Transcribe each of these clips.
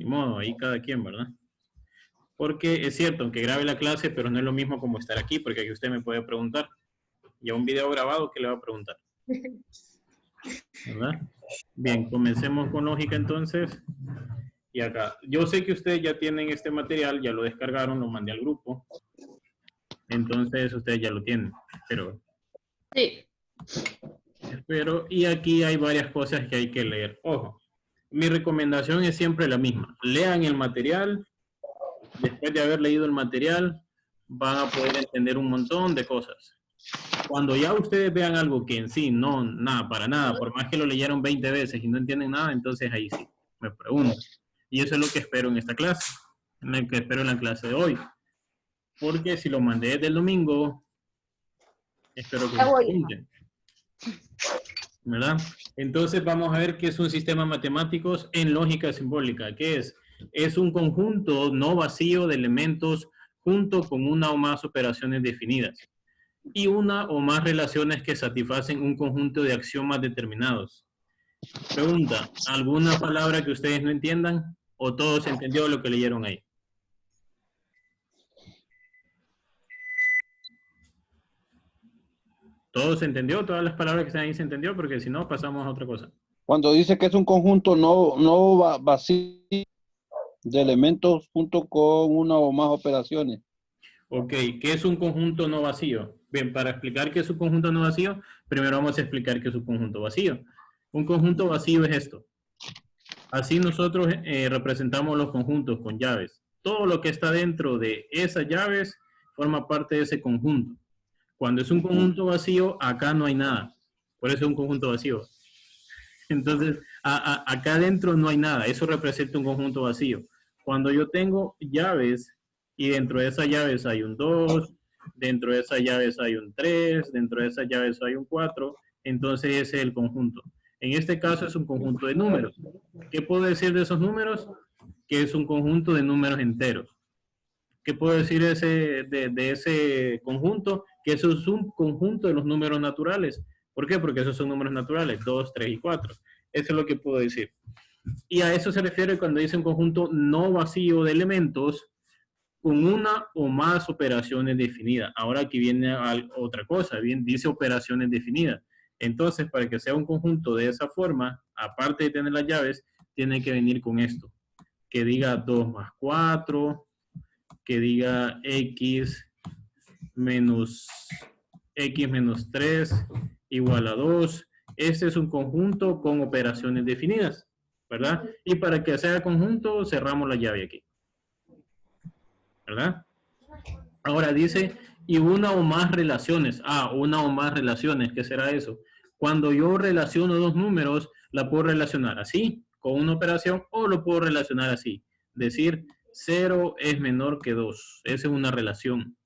modo, ahí cada quien, ¿verdad? Porque es cierto, aunque grabe la clase, pero no es lo mismo como estar aquí, porque aquí usted me puede preguntar. Y a un video grabado, ¿qué le va a preguntar? ¿Verdad? Bien, comencemos con lógica entonces. Y acá, yo sé que ustedes ya tienen este material, ya lo descargaron, lo mandé al grupo. Entonces ustedes ya lo tienen, pero... Sí. Y aquí hay varias cosas que hay que leer. Ojo, mi recomendación es siempre la misma. Lean el material. Después de haber leído el material, van a poder entender un montón de cosas. Cuando ya ustedes vean algo que en sí no, nada, para nada, por más que lo leyeron 20 veces y no entienden nada, entonces ahí sí, me pregunto. Y eso es lo que espero en esta clase, lo que espero en la clase de hoy. Porque si lo mandé desde el domingo, espero que me pregunten. ¿Verdad? Entonces vamos a ver qué es un sistema matemático en lógica simbólica. ¿Qué es? Es un conjunto no vacío de elementos junto con una o más operaciones definidas y una o más relaciones que satisfacen un conjunto de axiomas determinados. Pregunta, ¿alguna palabra que ustedes no entiendan o todo se entendió lo que leyeron ahí? ¿Todo se entendió? ¿Todas las palabras que están ahí se entendió? Porque si no, pasamos a otra cosa. Cuando dice que es un conjunto no vacío de elementos junto con una o más operaciones. Ok, ¿qué es un conjunto no vacío? Bien, para explicar qué es un conjunto no vacío, primero vamos a explicar qué es un conjunto vacío. Un conjunto vacío es esto. Así nosotros representamos los conjuntos con llaves. Todo lo que está dentro de esas llaves forma parte de ese conjunto. Cuando es un conjunto vacío, acá no hay nada. Por eso es un conjunto vacío. Entonces, acá adentro no hay nada. Eso representa un conjunto vacío. Cuando yo tengo llaves y dentro de esas llaves hay un 2, dentro de esas llaves hay un 3, dentro de esas llaves hay un 4, entonces ese es el conjunto. En este caso es un conjunto de números. ¿Qué puedo decir de esos números? Que es un conjunto de números enteros. ¿Qué puedo decir de ese conjunto? Que eso es un conjunto de los números naturales. ¿Por qué? Porque esos son números naturales, 2, 3 y 4. Eso es lo que puedo decir. Y a eso se refiere cuando dice un conjunto no vacío de elementos con una o más operaciones definidas. Ahora aquí viene otra cosa, bien, dice operaciones definidas. Entonces, para que sea un conjunto de esa forma, aparte de tener las llaves, tiene que venir con esto. Que diga 2 más 4, que diga x menos 3 igual a 2. Este es un conjunto con operaciones definidas, ¿verdad? Y para que sea conjunto, cerramos la llave aquí, ¿verdad? Ahora dice, y una o más relaciones. Una o más relaciones, ¿qué será eso? Cuando yo relaciono dos números, la puedo relacionar así, con una operación, o lo puedo relacionar así. Decir, 0 es menor que 2. Esa es una relación.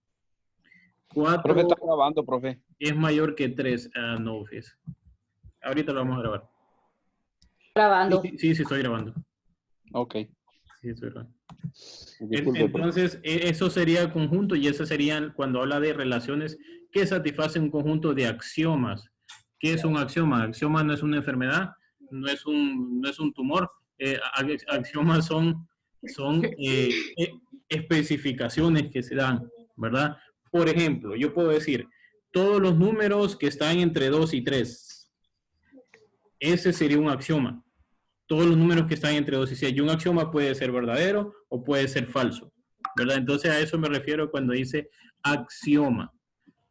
4 Profe, está grabando, profe. es mayor que 3. No, fíjese. Ahorita lo vamos a grabar. Grabando. Sí, estoy grabando. Ok. Sí, estoy grabando. Disculpe, Entonces, eso sería conjunto y eso serían cuando habla de relaciones que satisfacen un conjunto de axiomas. ¿Qué es un axioma? Axioma no es una enfermedad, no es un tumor. Axiomas son especificaciones que se dan, ¿verdad? Por ejemplo, yo puedo decir, todos los números que están entre 2 y 3. Ese sería un axioma. Todos los números que están entre 2 y 6. Y un axioma puede ser verdadero o puede ser falso, ¿verdad? Entonces a eso me refiero cuando dice axioma.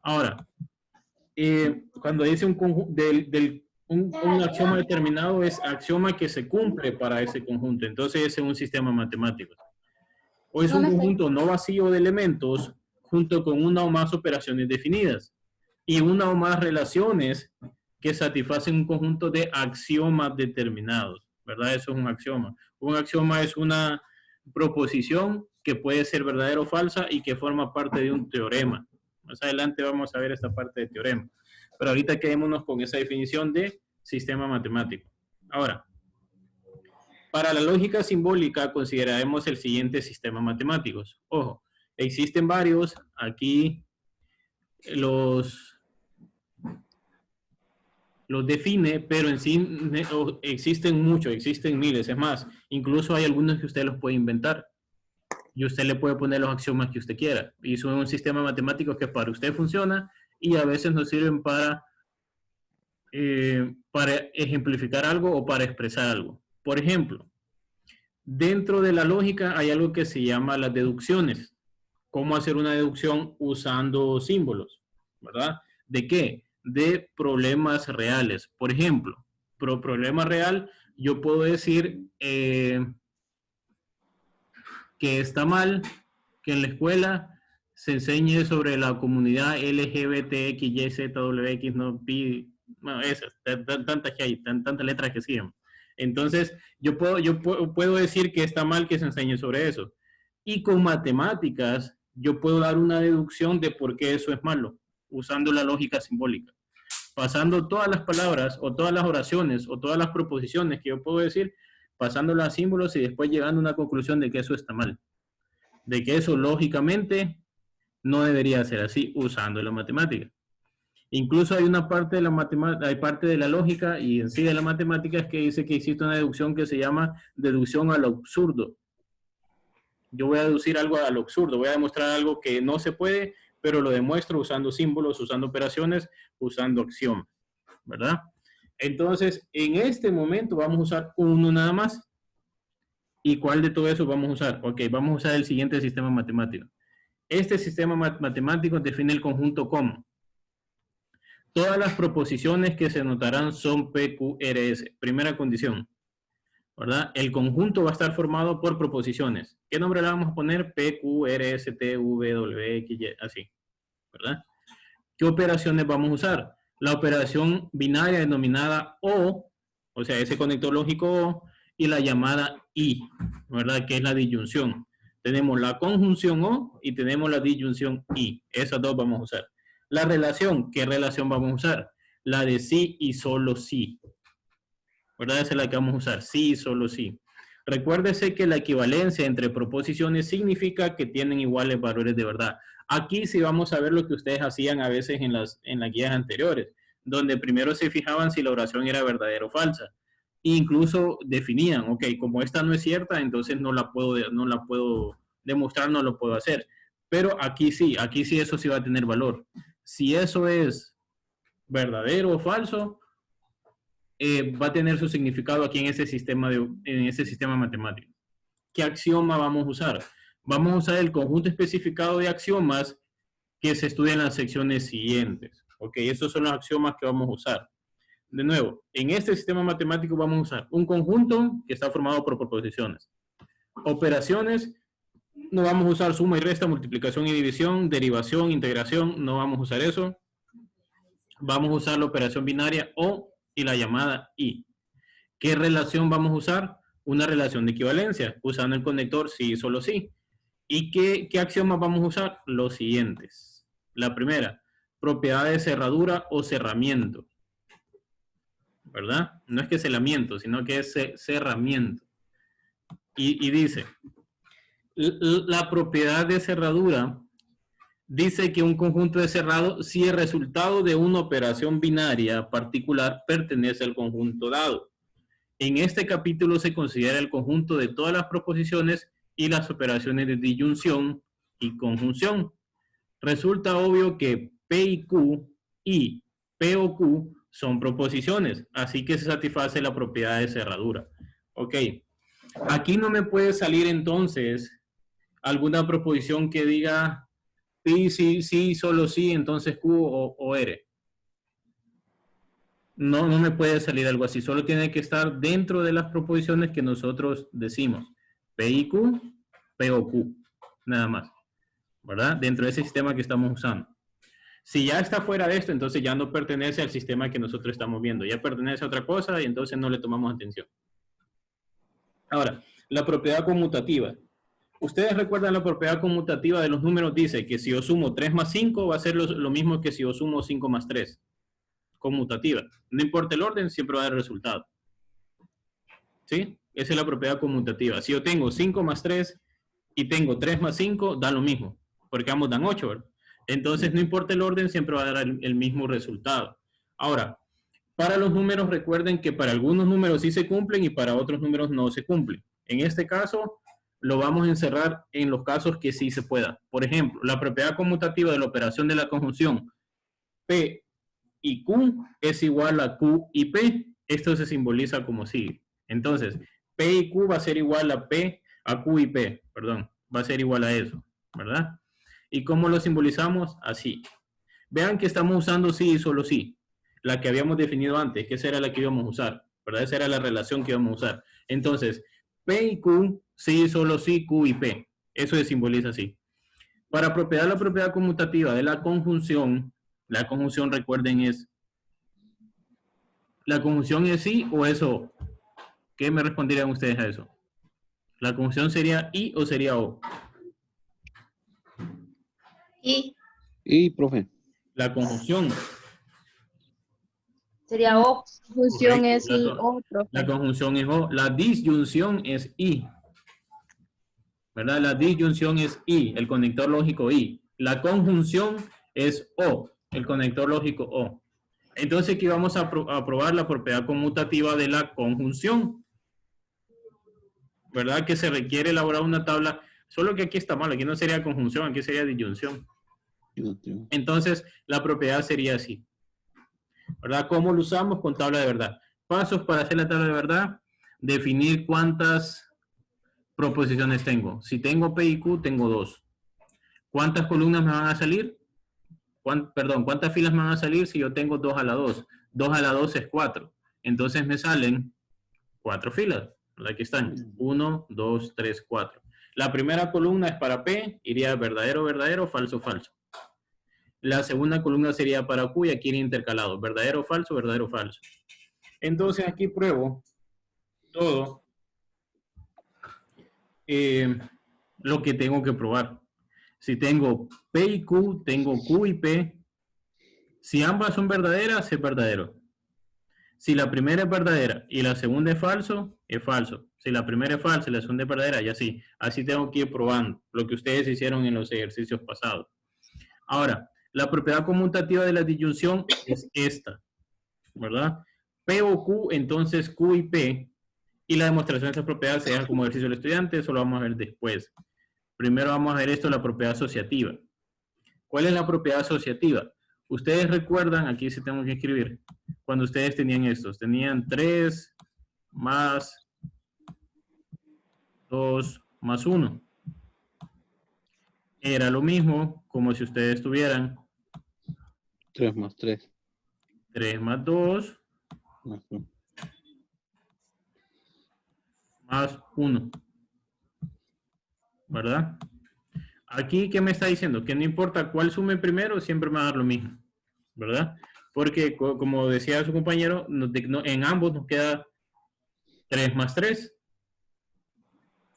Ahora, cuando dice un axioma determinado es axioma que se cumple para ese conjunto. Entonces ese es un sistema matemático. O es un conjunto no vacío de elementos junto con una o más operaciones definidas y una o más relaciones que satisfacen un conjunto de axiomas determinados, ¿verdad? Eso es un axioma. Un axioma es una proposición que puede ser verdadera o falsa y que forma parte de un teorema. Más adelante vamos a ver esta parte de teorema. Pero ahorita quedémonos con esa definición de sistema matemático. Ahora, para la lógica simbólica consideraremos el siguiente sistema matemático. Ojo, existen varios. Aquí los los define, pero en sí existen muchos, existen miles. Es más, incluso hay algunos que usted los puede inventar. Y usted le puede poner los axiomas que usted quiera. Y son un sistema matemático que para usted funciona y a veces nos sirven para ejemplificar algo o para expresar algo. Por ejemplo, dentro de la lógica hay algo que se llama las deducciones. ¿Cómo hacer una deducción usando símbolos? ¿Verdad? ¿De qué? De problemas reales. Por ejemplo, problema real, yo puedo decir que está mal que en la escuela se enseñe sobre la comunidad LGBTXYZWX, no, bueno, esas, tantas que hay, tantas letras que siguen. Entonces, yo puedo decir que está mal que se enseñe sobre eso. Y con matemáticas, yo puedo dar una deducción de por qué eso es malo, usando la lógica simbólica. Pasando todas las palabras, o todas las oraciones, o todas las proposiciones que yo puedo decir, pasándolas a símbolos y después llegando a una conclusión de que eso está mal. De que eso lógicamente no debería ser así usando la matemática. Incluso hay una parte de la matemática, hay parte de la lógica y en sí de la matemática es que dice que existe una deducción que se llama deducción a lo absurdo. Yo voy a deducir algo a lo absurdo, voy a demostrar algo que no se puede, pero lo demuestro usando símbolos, usando operaciones, usando axiomas, ¿verdad? Entonces, en este momento vamos a usar uno nada más. ¿Y cuál de todo eso vamos a usar? Ok, vamos a usar el siguiente sistema matemático. Este sistema matemático define el conjunto como todas las proposiciones que se notarán son PQRS. Primera condición, ¿verdad? El conjunto va a estar formado por proposiciones. ¿Qué nombre le vamos a poner? PQRS, TWX, así, ¿verdad? ¿Qué operaciones vamos a usar? La operación binaria denominada O sea, ese conector lógico O, y la llamada I, ¿verdad? Que es la disyunción. Tenemos la conjunción O y tenemos la disyunción I. Esas dos vamos a usar. La relación, ¿qué relación vamos a usar? La de sí y solo sí. ¿Verdad? Esa es la que vamos a usar. Sí y solo sí. Recuérdese que la equivalencia entre proposiciones significa que tienen iguales valores de verdad. Aquí sí vamos a ver lo que ustedes hacían a veces en las guías anteriores, donde primero se fijaban si la oración era verdadera o falsa. Incluso definían, ok, como esta no es cierta, entonces no la puedo demostrar, no lo puedo hacer. Pero aquí sí eso sí va a tener valor. Si eso es verdadero o falso, va a tener su significado aquí en ese sistema matemático. ¿Qué axioma vamos a usar? Vamos a usar el conjunto especificado de axiomas que se estudian en las secciones siguientes. Ok, esos son los axiomas que vamos a usar. De nuevo, en este sistema matemático vamos a usar un conjunto que está formado por proposiciones. Operaciones, no vamos a usar suma y resta, multiplicación y división, derivación, integración, no vamos a usar eso. Vamos a usar la operación binaria O y la llamada I. ¿Qué relación vamos a usar? Una relación de equivalencia, usando el conector sí y solo sí. ¿Y qué axiomas vamos a usar? Los siguientes. La primera, propiedad de cerradura o cerramiento. ¿Verdad? No es que cerramiento, sino que es cerramiento. Y dice, la propiedad de cerradura dice que un conjunto de cerrado, si el resultado de una operación binaria particular pertenece al conjunto dado. En este capítulo se considera el conjunto de todas las proposiciones y las operaciones de disyunción y conjunción. Resulta obvio que P y Q y P o Q son proposiciones, así que se satisface la propiedad de cerradura. Ok, aquí no me puede salir entonces alguna proposición que diga sí, solo sí, entonces Q o R. No me puede salir algo así, solo tiene que estar dentro de las proposiciones que nosotros decimos. P y Q, P o Q, nada más, ¿verdad? Dentro de ese sistema que estamos usando. Si ya está fuera de esto, entonces ya no pertenece al sistema que nosotros estamos viendo. Ya pertenece a otra cosa y entonces no le tomamos atención. Ahora, la propiedad conmutativa. Ustedes recuerdan la propiedad conmutativa de los números. Dice que si yo sumo 3 más 5 va a ser lo mismo que si yo sumo 5 más 3. Conmutativa. No importa el orden, siempre va a dar resultado. ¿Sí? Esa es la propiedad conmutativa. Si yo tengo 5 más 3 y tengo 3 más 5, da lo mismo. Porque ambos dan 8, ¿verdad? Entonces, no importa el orden, siempre va a dar el mismo resultado. Ahora, Para los números, recuerden que para algunos números sí se cumplen y para otros números no se cumplen. En este caso, lo vamos a encerrar en los casos que sí se pueda. Por ejemplo, la propiedad conmutativa de la operación de la conjunción P y Q es igual a Q y P. Esto se simboliza como sigue. Entonces, P y Q va a ser igual a Q y P, perdón, va a ser igual a eso, ¿verdad? ¿Y cómo lo simbolizamos? Así. Vean que estamos usando sí y solo sí, la que habíamos definido antes, que esa era la que íbamos a usar, ¿verdad? Esa era la relación que íbamos a usar. Entonces, P y Q, sí, solo sí, Q y P. Eso se simboliza así. Para la propiedad conmutativa de la conjunción recuerden ¿la conjunción es sí o es o? ¿Qué me responderían ustedes a eso? ¿La conjunción sería I o sería O? Y, profe. La conjunción. Sería O. Función Correcto. es I, O, La profe. conjunción es O. La disyunción es I. ¿Verdad? La disyunción es I, el conector lógico I. La conjunción es O, el conector lógico O. Entonces aquí vamos a probar la propiedad conmutativa de la conjunción. ¿Verdad? Que se requiere elaborar una tabla, solo que aquí está mal, aquí no sería conjunción, aquí sería disyunción. Entonces, la propiedad sería así. ¿Verdad? ¿Cómo lo usamos? Con tabla de verdad. Pasos para hacer la tabla de verdad. Definir cuántas proposiciones tengo. Si tengo P y Q, tengo 2. ¿Cuántas columnas me van a salir? ¿Cuántas filas me van a salir si yo tengo 2 a la 2? 2 a la 2 es 4. Entonces me salen 4 filas. Aquí están. 1, 2, 3, 4. La primera columna es para P, iría verdadero, verdadero, falso, falso. La segunda columna sería para Q y aquí iría intercalado. Verdadero, falso, verdadero, falso. Entonces aquí pruebo todo lo que tengo que probar. Si tengo P y Q, tengo Q y P. Si ambas son verdaderas, es verdadero. Si la primera es verdadera y la segunda es falso, es falso. Si la primera es falsa y la segunda es verdadera, ya sí. Así tengo que ir probando lo que ustedes hicieron en los ejercicios pasados. Ahora, la propiedad conmutativa de la disyunción es esta, ¿verdad? P o Q, entonces Q y P. Y la demostración de esta propiedad se deja como ejercicio del estudiante, eso lo vamos a ver después. Primero vamos a ver esto, la propiedad asociativa. ¿Cuál es la propiedad asociativa? Ustedes recuerdan, aquí sí tengo que escribir, cuando ustedes tenían estos, tenían 3 más 2 más 1. Era lo mismo como si ustedes tuvieran 3 más 3. 3 más 2 más 1. ¿Verdad? Aquí, ¿qué me está diciendo? Que no importa cuál sume primero, siempre me va a dar lo mismo. ¿Verdad? Porque, como decía su compañero, en ambos nos queda 3 más 3.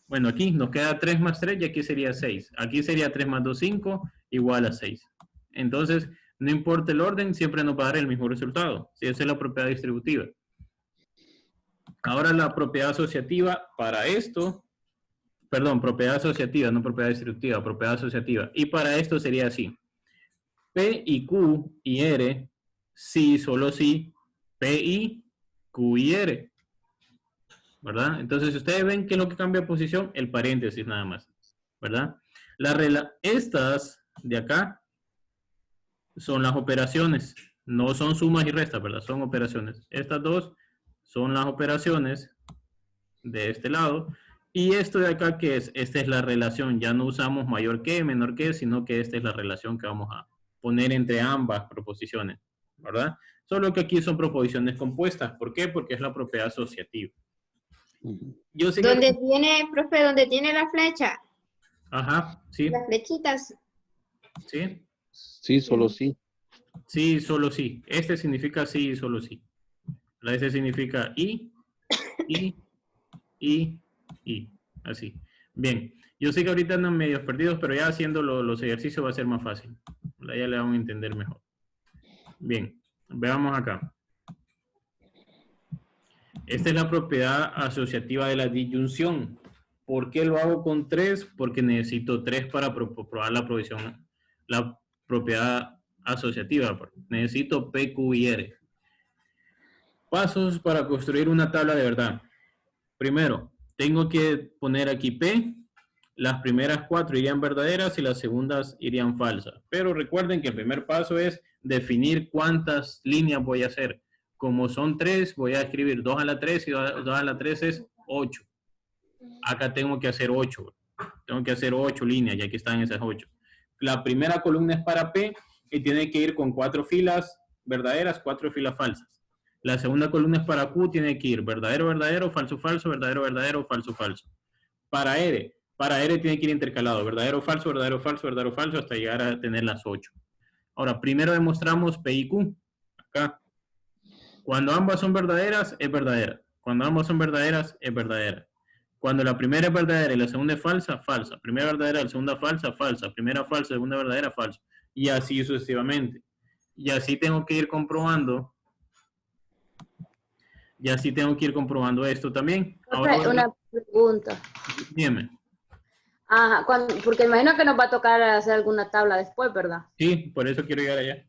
Bueno, aquí nos queda 3 más 3 y aquí sería 6. Aquí sería 3 más 2, 5, igual a 6. Entonces, no importa el orden, siempre nos va a dar el mismo resultado. Si esa es la propiedad distributiva. Ahora la propiedad asociativa para esto, perdón, propiedad asociativa, no propiedad distributiva, propiedad asociativa. Y para esto sería así. P y Q y R, sí, solo sí, P y Q y R. ¿Verdad? Entonces, si ustedes ven que es lo que cambia de posición, el paréntesis nada más. ¿Verdad? Estas de acá son las operaciones. No son sumas y restas, ¿verdad? Son operaciones. Estas dos son las operaciones de este lado. Y esto de acá, ¿qué es? Esta es la relación. Ya no usamos mayor que, menor que, sino que esta es la relación que vamos a poner entre ambas proposiciones. ¿Verdad? Solo que aquí son proposiciones compuestas. ¿Por qué? Porque es la propiedad asociativa. Yo sé que... Donde tiene, profe, donde tiene la flecha. Ajá, sí. Las flechitas. ¿Sí? Sí, solo sí. Sí, solo sí. Este significa sí y solo sí. Este significa y. Así. Bien. Yo sé que ahorita andan medios perdidos, pero ya haciendo los ejercicios va a ser más fácil. Ya le vamos a entender mejor. Bien. Veamos acá. Esta es la propiedad asociativa de la disyunción. ¿Por qué lo hago con 3? Porque necesito 3 para probar la propiedad asociativa. Necesito P, Q y R. Pasos para construir una tabla de verdad. Primero, tengo que poner aquí P. Las primeras 4 irían verdaderas y las segundas irían falsas. Pero recuerden que el primer paso es definir cuántas líneas voy a hacer. Como son 3, voy a escribir 2 a la 3 y 2 a la 3 es 8. Acá tengo que hacer 8. Tengo que hacer 8 líneas, ya que están esas 8. La primera columna es para P y tiene que ir con 4 filas verdaderas, 4 filas falsas. La segunda columna es para Q, tiene que ir verdadero, verdadero, falso, falso, verdadero, verdadero, falso, falso. Para R tiene que ir intercalado, verdadero, falso, verdadero, falso, verdadero, falso, hasta llegar a tener las 8. Ahora, primero demostramos P y Q. Acá. Cuando ambas son verdaderas, es verdadera. Cuando ambas son verdaderas, es verdadera. Cuando la primera es verdadera y la segunda es falsa, falsa. Primera verdadera, la segunda falsa, falsa. Primera falsa, segunda verdadera, falsa. Y así sucesivamente. Y así tengo que ir comprobando. Y así tengo que ir comprobando esto también. Ahora, Una pregunta. dígame. Ajá, porque imagino que nos va a tocar hacer alguna tabla después, ¿verdad? Sí, por eso quiero llegar allá.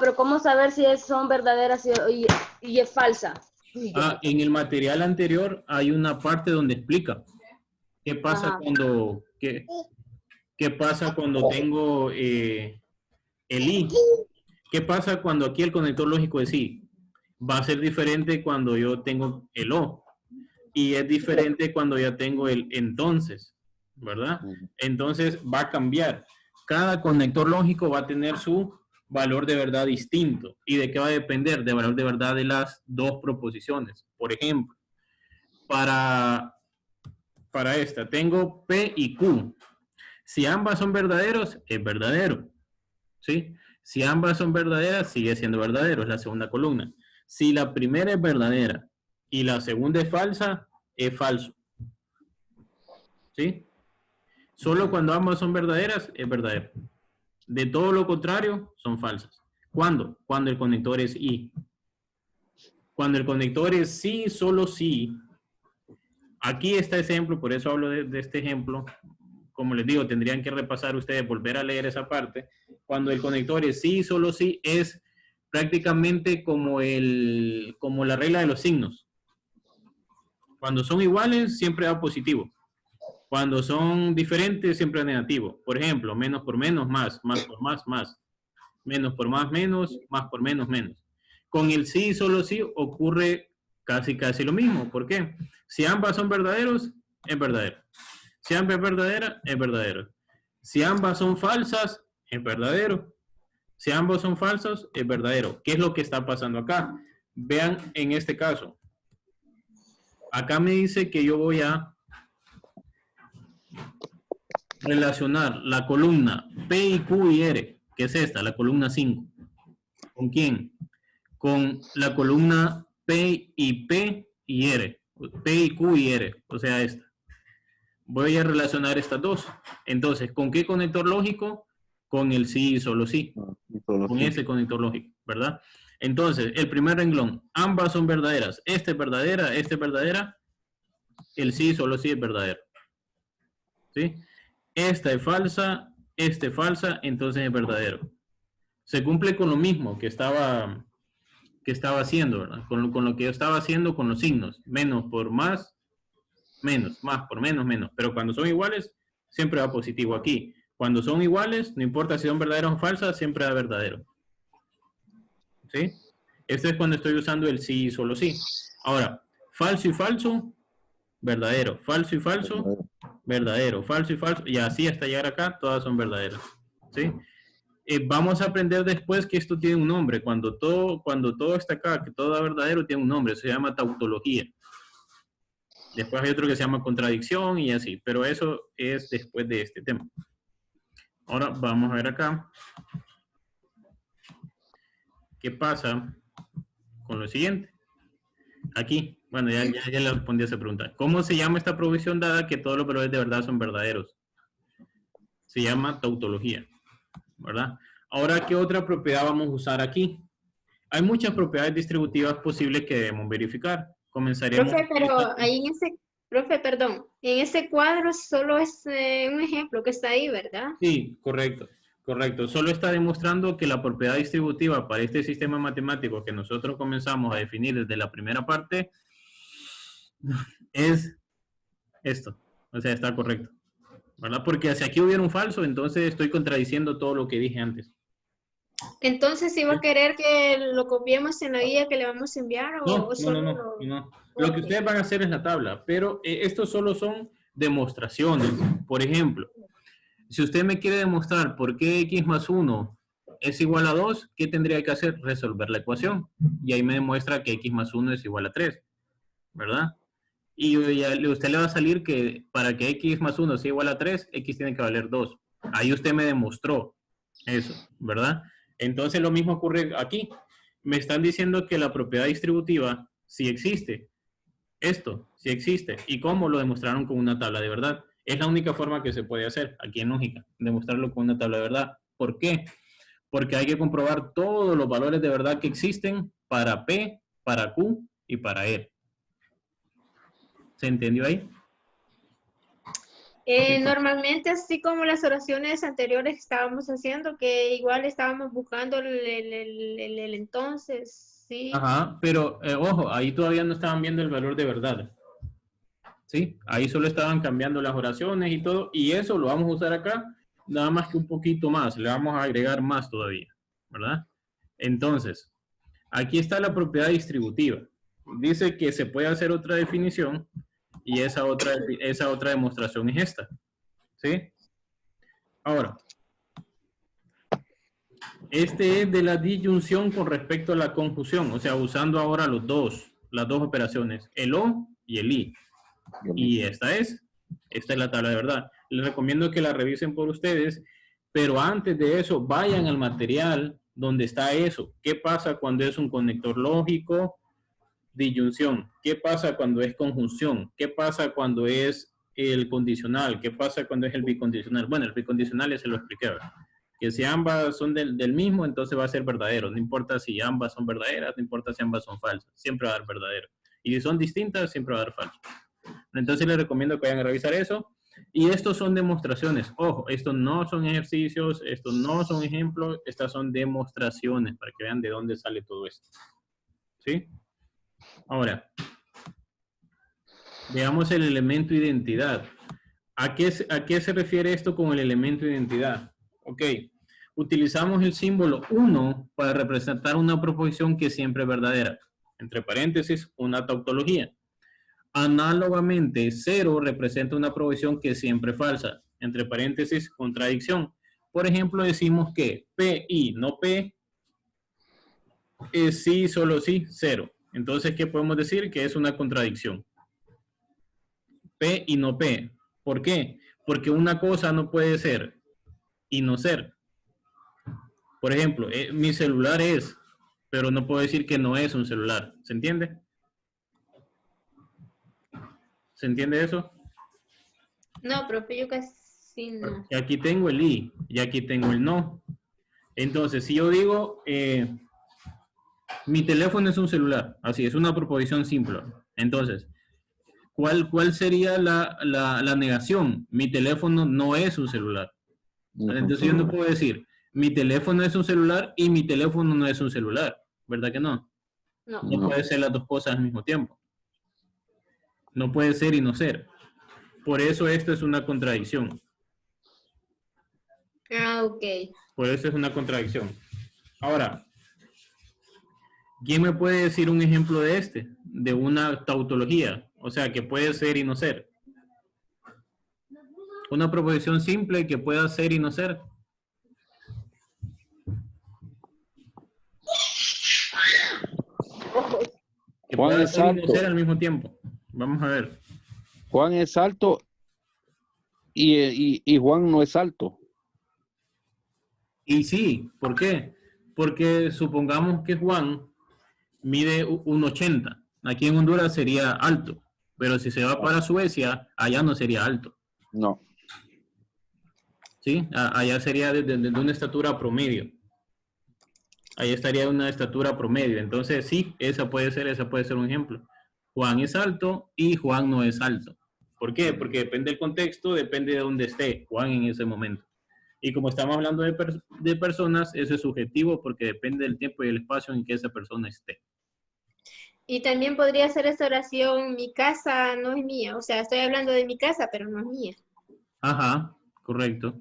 Pero ¿cómo saber si son verdaderas y es falsa? En el material anterior hay una parte donde explica qué pasa Ajá. cuando qué pasa cuando tengo el I. ¿Qué pasa cuando aquí el conector lógico es I? Va a ser diferente cuando yo tengo el O. Y es diferente cuando ya tengo el entonces, ¿verdad? Entonces va a cambiar. Cada conector lógico va a tener su valor de verdad distinto. ¿Y de qué va a depender? Del valor de verdad de las dos proposiciones. Por ejemplo, para esta tengo P y Q. Si ambas son verdaderos, es verdadero. ¿Sí? Si ambas son verdaderas, sigue siendo verdadero. Es la segunda columna. Si la primera es verdadera y la segunda es falsa, es falso. ¿Sí? Solo cuando ambas son verdaderas, es verdadero. De todo lo contrario, son falsas. ¿Cuándo? Cuando el conector es I. Cuando el conector es sí, solo sí. Aquí está ese ejemplo, por eso hablo de este ejemplo. Como les digo, tendrían que repasar ustedes, volver a leer esa parte. Cuando el conector es sí, solo sí, es prácticamente como la regla de los signos. Cuando son iguales, siempre da positivo. Cuando son diferentes, siempre da negativo. Por ejemplo, menos por menos, más. Más por más, más. Menos por más, menos. Más por menos, menos. Con el sí, solo sí, ocurre casi lo mismo. ¿Por qué? Si ambas son verdaderos, es verdadero. Si ambas es verdadera, es verdadero. Si ambas son falsas, es verdadero. Si ambos son falsos, es verdadero. ¿Qué es lo que está pasando acá? Vean en este caso. Acá me dice que yo voy a relacionar la columna P y Q y R, que es esta, la columna 5. ¿Con quién? Con la columna P y R. P y Q y R, o sea, esta. Voy a relacionar estas dos. Entonces, ¿con qué conector lógico? Con el sí y solo sí. Con ese conector lógico, ¿verdad? Entonces, el primer renglón, ambas son verdaderas. Esta es verdadera, esta es verdadera. El sí y solo sí es verdadero. ¿Sí? Esta es falsa, esta es falsa, entonces es verdadero. Se cumple con lo mismo que estaba haciendo, ¿verdad? Con lo que yo estaba haciendo con los signos. Menos por más, menos. Más por menos, menos. Pero cuando son iguales, siempre va positivo aquí. Cuando son iguales, no importa si son verdaderas o falsas, siempre da verdadero. ¿Sí? Esto es cuando estoy usando el sí y solo sí. Ahora, falso y falso, verdadero. Falso y falso, verdadero. Falso y falso, y así hasta llegar acá, todas son verdaderas. ¿Sí? Vamos a aprender después que esto tiene un nombre. Cuando todo está acá, que todo es verdadero, tiene un nombre. Se llama tautología. Después hay otro que se llama contradicción y así. Pero eso es después de este tema. Ahora vamos a ver acá. ¿Qué pasa con lo siguiente? Aquí, bueno, ya le respondí a esa pregunta. ¿Cómo se llama esta provisión dada que todos los valores de verdad son verdaderos? Se llama tautología, ¿verdad? Ahora, ¿qué otra propiedad vamos a usar aquí? Hay muchas propiedades distributivas posibles que debemos verificar. Comenzaremos... Profe, pero ahí perdón, en ese cuadro solo es un ejemplo que está ahí, ¿verdad? Sí, correcto. Correcto. Solo está demostrando que la propiedad distributiva para este sistema matemático que nosotros comenzamos a definir desde la primera parte es esto. O sea, está correcto. ¿Verdad? Porque si aquí hubiera un falso, entonces estoy contradiciendo todo lo que dije antes. Entonces, ¿si va a querer que lo copiemos en la guía que le vamos a enviar? No, O solo no. Lo que ustedes van a hacer es la tabla, pero estos solo son demostraciones. Por ejemplo, si usted me quiere demostrar por qué x más 1 es igual a 2, ¿qué tendría que hacer? Resolver la ecuación. Y ahí me demuestra que x más 1 es igual a 3, ¿verdad? Y a usted le va a salir que para que x más 1 sea igual a 3, x tiene que valer 2. Ahí usted me demostró eso, ¿verdad? Entonces lo mismo ocurre aquí. Me están diciendo que la propiedad distributiva sí existe. Esto sí existe. ¿Y cómo? Lo demostraron con una tabla de verdad. Es la única forma que se puede hacer aquí en lógica, demostrarlo con una tabla de verdad. ¿Por qué? Porque hay que comprobar todos los valores de verdad que existen para P, para Q y para R. ¿Se entendió ahí? Normalmente, así como las oraciones anteriores que estábamos haciendo, que igual estábamos buscando el entonces, ¿sí? Ajá, pero ojo, ahí todavía no estaban viendo el valor de verdad. ¿Sí? Ahí solo estaban cambiando las oraciones y todo, y eso lo vamos a usar acá, nada más que un poquito más, le vamos a agregar más todavía, ¿verdad? Entonces, aquí está la propiedad distributiva. Dice que se puede hacer otra definición, y esa otra demostración es esta, ¿sí? Ahora, este es de la disyunción con respecto a la conjunción, o sea, usando ahora las dos operaciones, el O y el I. Y esta es la tabla de verdad. Les recomiendo que la revisen por ustedes, pero antes de eso, vayan al material donde está eso. ¿Qué pasa cuando es un conector lógico? Disyunción. ¿Qué pasa cuando es conjunción? ¿Qué pasa cuando es el condicional? ¿Qué pasa cuando es el bicondicional? Bueno, el bicondicional ya se lo expliqué, ¿verdad? Que si ambas son del mismo, entonces va a ser verdadero. No importa si ambas son verdaderas, no importa si ambas son falsas. Siempre va a dar verdadero. Y si son distintas, siempre va a dar falso. Entonces les recomiendo que vayan a revisar eso. Y estos son demostraciones. Ojo, estos no son ejercicios, estos no son ejemplos, estas son demostraciones para que vean de dónde sale todo esto. ¿Sí? Ahora, veamos el elemento identidad. ¿A qué se refiere esto con el elemento identidad? Ok, utilizamos el símbolo 1 para representar una proposición que siempre es verdadera. Entre paréntesis, una tautología. Análogamente, 0 representa una proposición que siempre es falsa. Entre paréntesis, contradicción. Por ejemplo, decimos que P y no P es sí, solo sí, 0. Entonces, ¿qué podemos decir? Que es una contradicción. P y no P. ¿Por qué? Porque una cosa no puede ser y no ser. Por ejemplo, mi celular es, pero no puedo decir que no es un celular. ¿Se entiende? ¿Se entiende eso? No, profe, yo casi no. Y aquí tengo el y aquí tengo el no. Entonces, si yo digo, mi teléfono es un celular, así es una proposición simple. Entonces, ¿cuál sería la negación? Mi teléfono no es un celular. Entonces yo no puedo decir, mi teléfono es un celular y mi teléfono no es un celular. ¿Verdad que no? No. No puede ser las dos cosas al mismo tiempo. No puede ser y no ser. Por eso esto es una contradicción. Ah, ok. Por eso es una contradicción. Ahora, ¿quién me puede decir un ejemplo de este? De una tautología. O sea, que puede ser y no ser. Una proposición simple que pueda ser y no ser. Que Juan pueda es ser y no alto. ser al mismo tiempo. Vamos a ver. Juan es alto y Juan no es alto. Y sí, ¿por qué? Porque supongamos que Juan mide 1,80. Aquí en Honduras sería alto. Pero si se va para Suecia, allá no sería alto. No. ¿Sí? Allá sería de una estatura promedio. Ahí estaría una estatura promedio. Entonces, sí, esa puede ser un ejemplo. Juan es alto y Juan no es alto. ¿Por qué? Porque depende del contexto, depende de dónde esté Juan en ese momento. Y como estamos hablando de personas, eso es subjetivo porque depende del tiempo y el espacio en que esa persona esté. Y también podría ser esta oración, mi casa no es mía. O sea, estoy hablando de mi casa, pero no es mía. Ajá, correcto.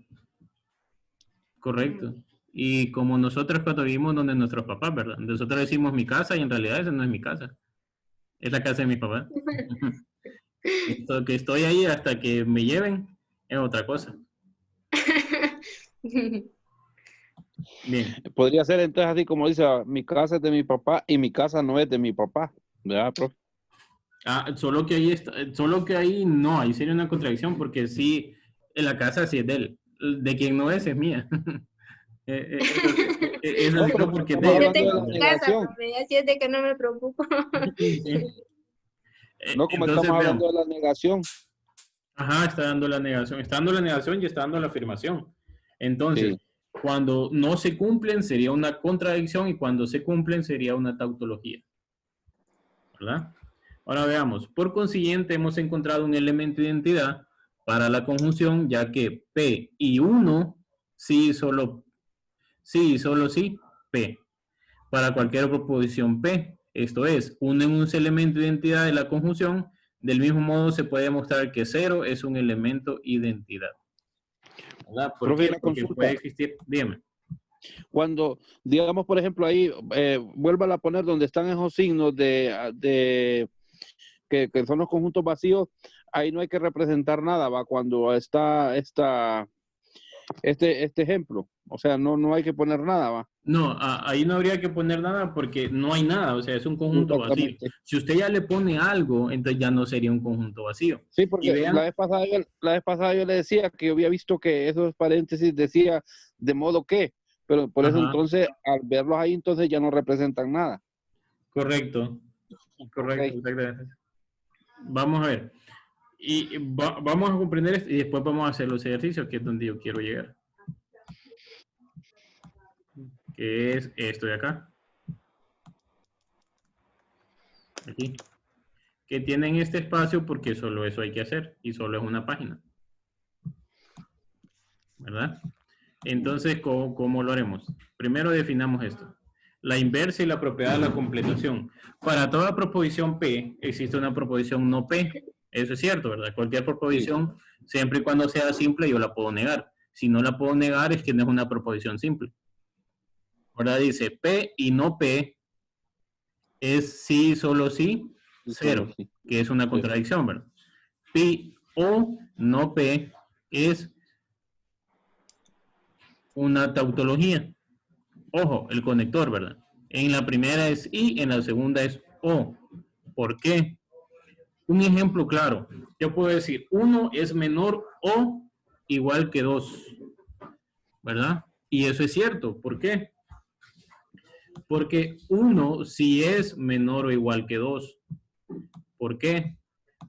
Correcto. Y como nosotros cuando vivimos donde nuestros papás, ¿verdad? Nosotros decimos mi casa y en realidad esa no es mi casa. Es la casa de mi papá. Esto que estoy ahí hasta que me lleven es otra cosa. Bien. Podría ser entonces así como dice, mi casa es de mi papá y mi casa no es de mi papá. ¿Verdad, profe? Ah, solo que ahí está, solo que ahí no, ahí sería una contradicción porque sí, en la casa sí es de él. De quien no es mía. Eso No, sí, pero no porque es estamos de Yo él. hablando de tengo la mi casa, negación. profe, así es de que no me preocupo. Sí. No, como Entonces, estamos vean. hablando de la negación. Ajá, está dando la negación. Está dando la negación y está dando la afirmación. Entonces, Sí. cuando no se cumplen sería una contradicción y cuando se cumplen sería una tautología. ¿Verdad? Ahora veamos. Por consiguiente, hemos encontrado un elemento de identidad para la conjunción, ya que P y 1, sí, solo sí, P. Para cualquier proposición P. Esto es, unen un elemento de identidad de la conjunción. Del mismo modo, se puede demostrar que 0 es un elemento identidad. ¿Verdad? ¿Por Profe, qué? una Porque consulta. puede existir. Dígame. Cuando, digamos, por ejemplo, ahí, vuélvala a poner donde están esos signos que son los conjuntos vacíos, ahí no hay que representar nada, ¿va? Cuando está este ejemplo. O sea, no hay que poner nada, ¿va? No, ahí no habría que poner nada porque no hay nada, o sea, es un conjunto vacío. Exactamente. Si usted ya le pone algo, entonces ya no sería un conjunto vacío. Sí, Y porque vean, la vez pasada yo le decía que yo había visto que esos paréntesis decía de modo que, pero por eso ajá, entonces, al verlos ahí, entonces ya no representan nada. correcto, correcto, Ok. exactamente. Vamos a ver. Y vamos a comprender esto y después vamos a hacer los ejercicios, que es donde yo quiero llegar. Que es esto de acá. Aquí. Que tienen este espacio porque solo eso hay que hacer y solo es una página. ¿Verdad? Entonces, ¿cómo lo haremos? Primero definamos esto. La inversa y la propiedad de la completación. Para toda proposición P, existe una proposición no P. Eso es cierto, ¿verdad? Cualquier Sí. proposición, siempre y cuando sea simple, yo la puedo negar. Si no la puedo negar, es que no es una proposición simple. Ahora dice P y no P es sí, solo sí, Sí, cero, solo sí. que es una Sí. contradicción, ¿verdad? P o no P es una tautología. Ojo, el conector, ¿verdad? En la primera es I, en la segunda es O. ¿Por qué? Un ejemplo claro. Yo puedo decir 1 es menor o igual que 2, ¿verdad? Y eso es cierto. ¿Por qué? Porque 1 sí es menor o igual que 2. ¿Por qué?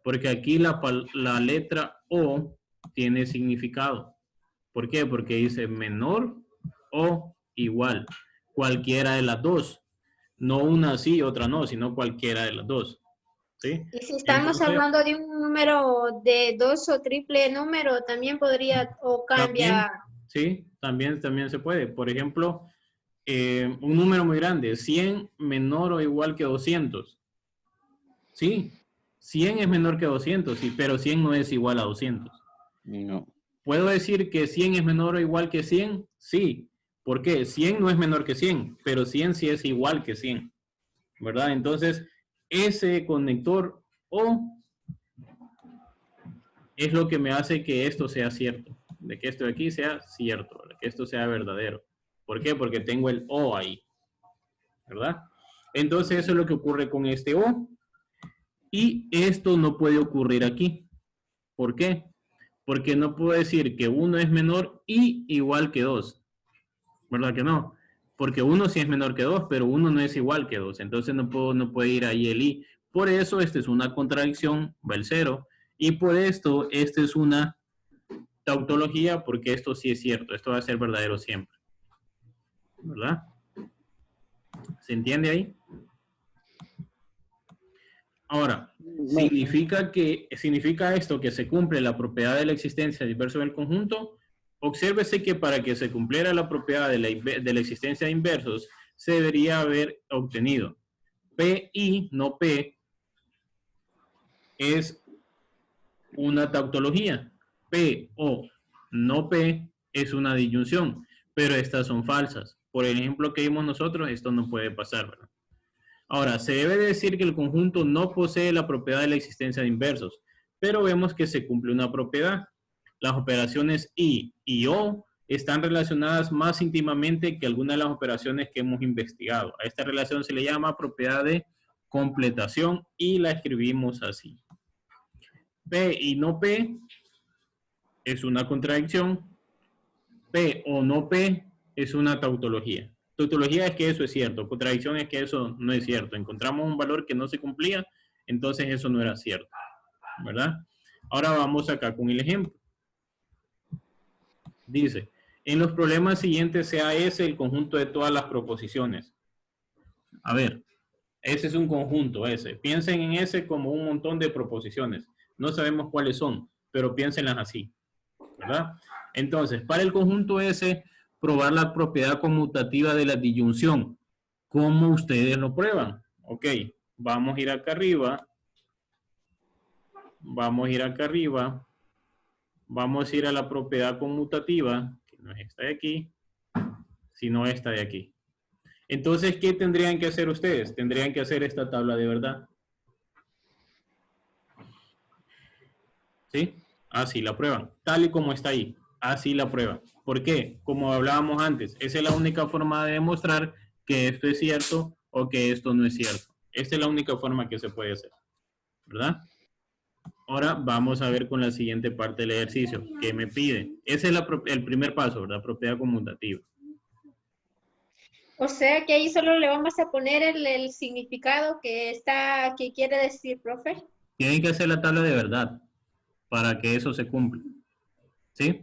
Porque aquí la letra O tiene significado. ¿Por qué? Porque dice menor o igual. Cualquiera de las dos. No una sí y otra no, sino cualquiera de las dos. ¿Sí? Y si estamos Entonces, hablando de un número de dos o triple número, también podría o cambia. también, sí, también se puede. Por ejemplo, un número muy grande, 100 menor o igual que 200. Sí, 100 es menor que 200, sí, pero 100 no es igual a 200. No. ¿Puedo decir que 100 es menor o igual que 100? Sí. ¿Por qué? 100 no es menor que 100, pero 100 sí es igual que 100. ¿Verdad? Entonces, ese conector O es lo que me hace que esto sea cierto. De que esto de aquí sea cierto, de que esto sea verdadero. ¿Por qué? Porque tengo el O ahí. ¿Verdad? Entonces, eso es lo que ocurre con este O. Y esto no puede ocurrir aquí. ¿Por qué? Porque no puedo decir que 1 es menor y igual que 2. ¿Verdad que no? Porque 1 sí es menor que 2, pero 1 no es igual que 2. Entonces no puede ir ahí el i. Por eso esta es una contradicción, va el 0. Y por esto, esta es una tautología, porque esto sí es cierto. Esto va a ser verdadero siempre. ¿Verdad? ¿Se entiende ahí? Ahora, ¿significa esto que se cumple la propiedad de la existencia diversa del conjunto obsérvese que para que se cumpliera la propiedad de la existencia de inversos, se debería haber obtenido PI, no P, es una tautología. P o no P es una disyunción, pero estas son falsas. Por el ejemplo que vimos nosotros, esto no puede pasar, ¿verdad? Ahora, se debe decir que el conjunto no posee la propiedad de la existencia de inversos, pero vemos que se cumple una propiedad. Las operaciones I y O están relacionadas más íntimamente que algunas de las operaciones que hemos investigado. A esta relación se le llama propiedad de completación y la escribimos así. P y no P es una contradicción. P o no P es una tautología. Tautología es que eso es cierto. Contradicción es que eso no es cierto. Encontramos un valor que no se cumplía, entonces eso no era cierto, ¿verdad? Ahora vamos acá con el ejemplo. Dice, en los problemas siguientes sea S el conjunto de todas las proposiciones. A ver, ese es un conjunto, S. Piensen en S como un montón de proposiciones. No sabemos cuáles son, pero piénsenlas así, ¿verdad? Entonces, para el conjunto S, probar la propiedad conmutativa de la disyunción. ¿Cómo ustedes lo prueban? Ok, vamos a ir acá arriba. Vamos a ir acá arriba. Vamos a ir a la propiedad conmutativa, que no es esta de aquí, sino esta de aquí. Entonces, ¿qué tendrían que hacer ustedes? Tendrían que hacer esta tabla de verdad. ¿Sí? Así la prueban. Tal y como está ahí. Así la prueban. ¿Por qué? Como hablábamos antes, esa es la única forma de demostrar que esto es cierto o que esto no es cierto. Esta es la única forma que se puede hacer, ¿verdad? Ahora vamos a ver con la siguiente parte del ejercicio. ¿Qué me pide? Ese es el primer paso, ¿verdad? Propiedad conmutativa. O sea que ahí solo le vamos a poner el significado que quiere decir, profe. Tienen que hacer la tabla de verdad para que eso se cumpla. ¿Sí?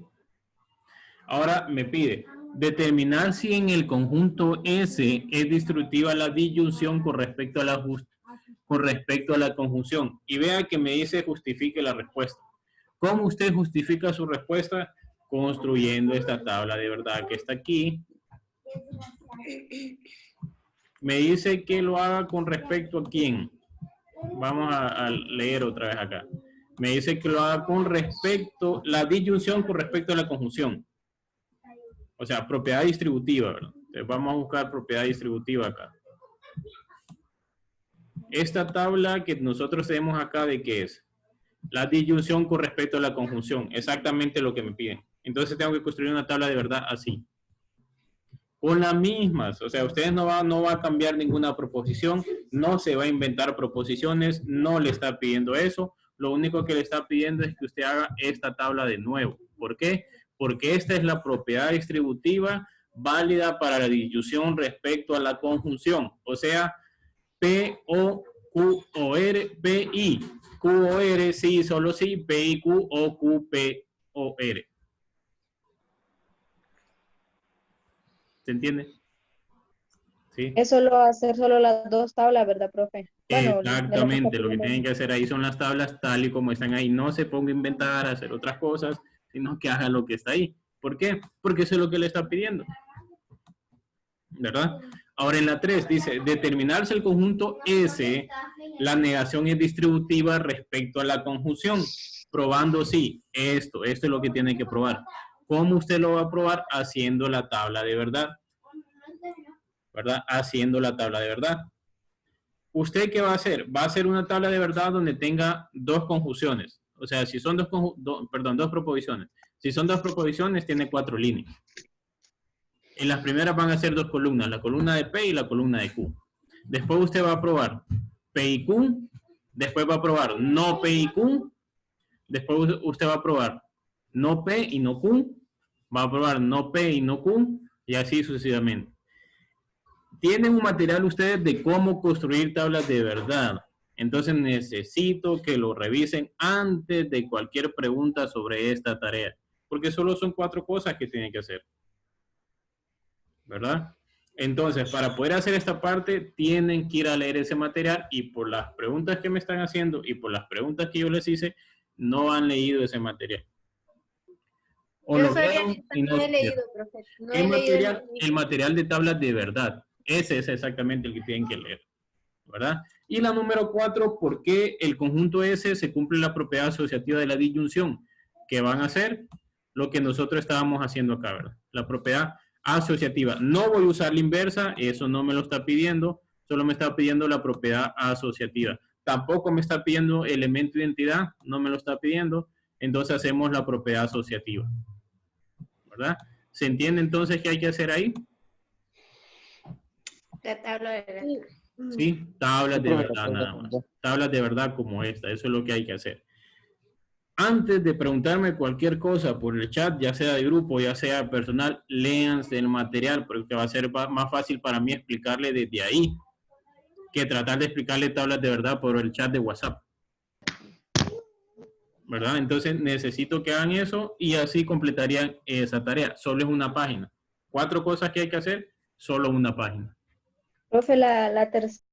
Ahora me pide determinar si en el conjunto S es distributiva la disyunción con respecto a la conjunción. Y vea que me dice justifique la respuesta. ¿Cómo usted justifica su respuesta? Construyendo esta tabla de verdad que está aquí. Me dice que lo haga con respecto a quién. Vamos a leer otra vez acá. Me dice que lo haga con respecto, la disyunción con respecto a la conjunción. O sea, propiedad distributiva, ¿verdad? Entonces vamos a buscar propiedad distributiva acá. Esta tabla que nosotros tenemos acá, ¿de qué es? La disyunción con respecto a la conjunción. Exactamente lo que me piden. Entonces tengo que construir una tabla de verdad así. Con las mismas. O sea, ustedes no va a cambiar ninguna proposición. No se va a inventar proposiciones. No le está pidiendo eso. Lo único que le está pidiendo es que usted haga esta tabla de nuevo. ¿Por qué? Porque esta es la propiedad distributiva válida para la disyunción respecto a la conjunción. O sea, P, O, Q, O, R, P, I. Q, O, R, sí, solo sí. P, I, Q, O, Q, P, O, R. ¿Se entiende? ¿Sí? Es solo hacer solo las dos tablas, ¿verdad, profe? Bueno, exactamente, lo que tienen que hacer ahí son las tablas tal y como están ahí. No se ponga a inventar, a hacer otras cosas, sino que haga lo que está ahí. ¿Por qué? Porque eso es lo que le está pidiendo. ¿Verdad? Ahora en la 3 dice, determinarse el conjunto S, la negación es distributiva respecto a la conjunción. Probando sí, esto es lo que tiene que probar. ¿Cómo usted lo va a probar? Haciendo la tabla de verdad. ¿Verdad? Haciendo la tabla de verdad. ¿Usted qué va a hacer? Va a hacer una tabla de verdad donde tenga dos conjunciones. O sea, si son dos proposiciones. Si son dos proposiciones, tiene 4 líneas. En las primeras van a ser 2 columnas, la columna de P y la columna de Q. Después usted va a probar P y Q. Después va a probar no P y Q. Después usted va a probar no P y no Q. Va a probar no P y no Q. Y así sucesivamente. Tienen un material ustedes de cómo construir tablas de verdad. Entonces necesito que lo revisen antes de cualquier pregunta sobre esta tarea. Porque solo son 4 cosas que tienen que hacer. ¿Verdad? Entonces, para poder hacer esta parte, tienen que ir a leer ese material y por las preguntas que me están haciendo y por las preguntas que yo les hice, no han leído ese material. O Yo lo soy vieron realista, y no no he leído, supieron. profe. No ¿Qué he leído material? El material de tablas de verdad. Ese es exactamente el que tienen que leer, ¿verdad? Y la número 4, ¿por qué el conjunto S se cumple la propiedad asociativa de la disyunción? Que van a hacer lo que nosotros estábamos haciendo acá, ¿verdad? La propiedad asociativa. No voy a usar la inversa, eso no me lo está pidiendo, solo me está pidiendo la propiedad asociativa. Tampoco me está pidiendo elemento de identidad, no me lo está pidiendo, entonces hacemos la propiedad asociativa, ¿verdad? ¿Se entiende entonces qué hay que hacer ahí? la tabla de verdad. Sí, tablas Sí, de profe, verdad de nada más. verdad. Tablas de verdad como esta, eso es lo que hay que hacer. Antes de preguntarme cualquier cosa por el chat, ya sea de grupo, ya sea personal, léanse el material, porque va a ser más fácil para mí explicarle desde ahí que tratar de explicarle tablas de verdad por el chat de WhatsApp. ¿Verdad? Entonces necesito que hagan eso y así completarían esa tarea. Solo es una página. 4 cosas que hay que hacer, solo una página. Profe, la tercera